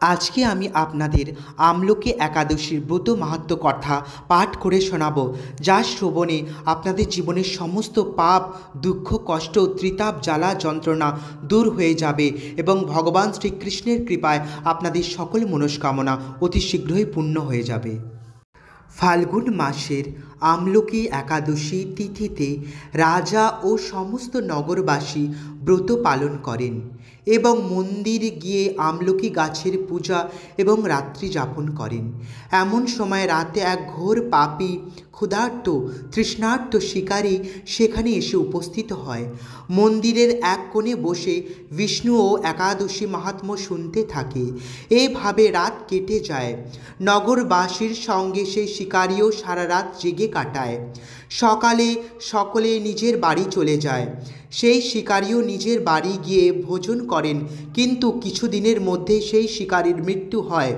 আজকে আমি আপনাদের আমলকি একাদশীর ব্রত মাহাত্ম্য কথা পাঠ করে শোনাব, যা শ্রবণে আপনাদের জীবনের সমস্ত পাপ, দুঃখ, কষ্ট, ত্রিতাপ, জ্বালা, যন্ত্রণা দূর হয়ে যাবে এবং ভগবান শ্রীকৃষ্ণের কৃপায় আপনাদের সকল মনস্কামনা অতি শীঘ্রই পূর্ণ হয়ে যাবে। ফাল্গুন মাসের আমলকি একাদশী তিথিতে রাজা ও সমস্ত নগরবাসী ব্রত পালন করেন এবং মন্দিরে গিয়ে আমলকি গাছের পূজা এবং রাত্রি যাপন করেন। এমন সময় রাতে এক ঘোর পাপী, ক্ষুধার্ত, তৃষ্ণার্ত শিকারী সেখানে এসে উপস্থিত হয়। মন্দিরের এক কোণে বসে বিষ্ণু ও একাদশী মাহাত্ম্য শুনতে থাকে। এইভাবে রাত কেটে যায়। নগরবাসীর সঙ্গে সেই শিকারীও সারা রাত জেগে কাটায়। সকালে সকলে নিজের বাড়ি চলে যায়। সেই শিকারীও নিজের বাড়ি গিয়ে ভোজন করেন, কিন্তু কিছুদিনের মধ্যে সেই শিকারীর মৃত্যু হয়।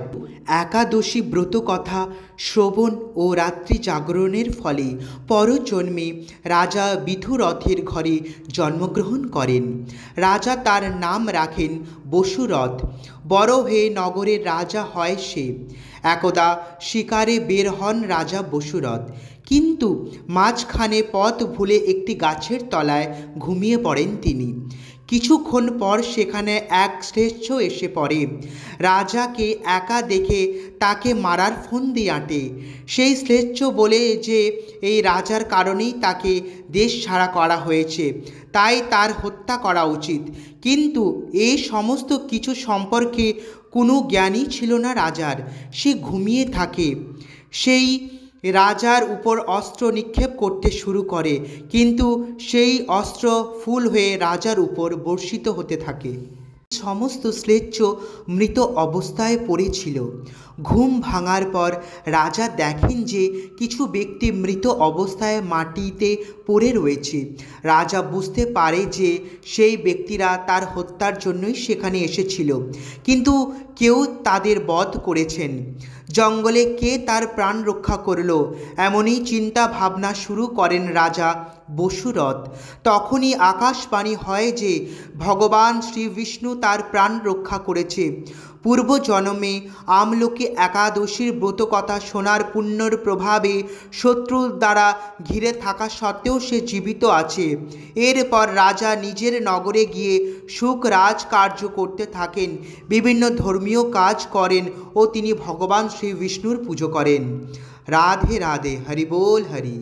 একাদশী ব্রত কথা শ্রবণ ও রাত্রি জাগরণের ফলে পরজন্মে রাজা বিধুরথের ঘরে জন্মগ্রহণ করেন। রাজা তার নাম রাখেন বসুরথ। বড় হয়ে নগরের রাজা হয় সে। একদা শিকারে বের হন রাজা বসুরথ, কিন্তু মাঝখানে পথ ভুলে একটি গাছের তলায় ঘুমিয়ে পড়েন তিনি। কিছুক্ষণ পর সেখানে এক শ্লেষ্ঠ এসে পড়ে। রাজাকে একা দেখে তাকে মারার ফন্দি আঁটে। সেই শ্লেষ্ঠ বলে যে এই রাজার কারণেই তাকে দেশ ছাড়া করা হয়েছে, তাই তার হত্যা করা উচিত। কিন্তু এই সমস্ত কিছু সম্পর্কে কোনো জ্ঞানই ছিল না রাজার। সে ঘুমিয়ে থাকে। সেই রাজার উপর অস্ত্র নিক্ষেপ করতে শুরু করে, কিন্তু সেই অস্ত্র ফুল হয়ে রাজার উপর বর্ষিত হতে থাকে। সমস্ত শ্লেষ্ঠ মৃত অবস্থায় পড়েছিল। ঘুম ভাঙার পর রাজা দেখেন যে কিছু ব্যক্তি মৃত অবস্থায় মাটিতে পড়ে রয়েছে। রাজা বুঝতে পারে যে সেই ব্যক্তিরা তার হত্যার জন্যই সেখানে এসেছিল, কিন্তু কেউ তাদের বধ করেছেন। জঙ্গলে কে তার প্রাণ রক্ষা করল, এমনই চিন্তা ভাবনা শুরু করেন রাজা বসুরথ। তখনই আকাশবাণী হয় যে ভগবান শ্রী বিষ্ণু তার প্রাণ রক্ষা করেছে। পূর্বজন্মে আমলকি একাদশীর ব্রতকথা শোনার পুণ্যর প্রভাবে শত্রুর দ্বারা ঘিরে থাকা সত্ত্বেও সে জীবিত আছে। এরপর রাজা নিজের নগরে গিয়ে সুখ রাজকার্য করতে থাকেন, বিভিন্ন ধর্মীয় কাজ করেন ও তিনি ভগবান শ্রী বিষ্ণুর পুজো করেন। রাধে রাধে, হরি বল হরি।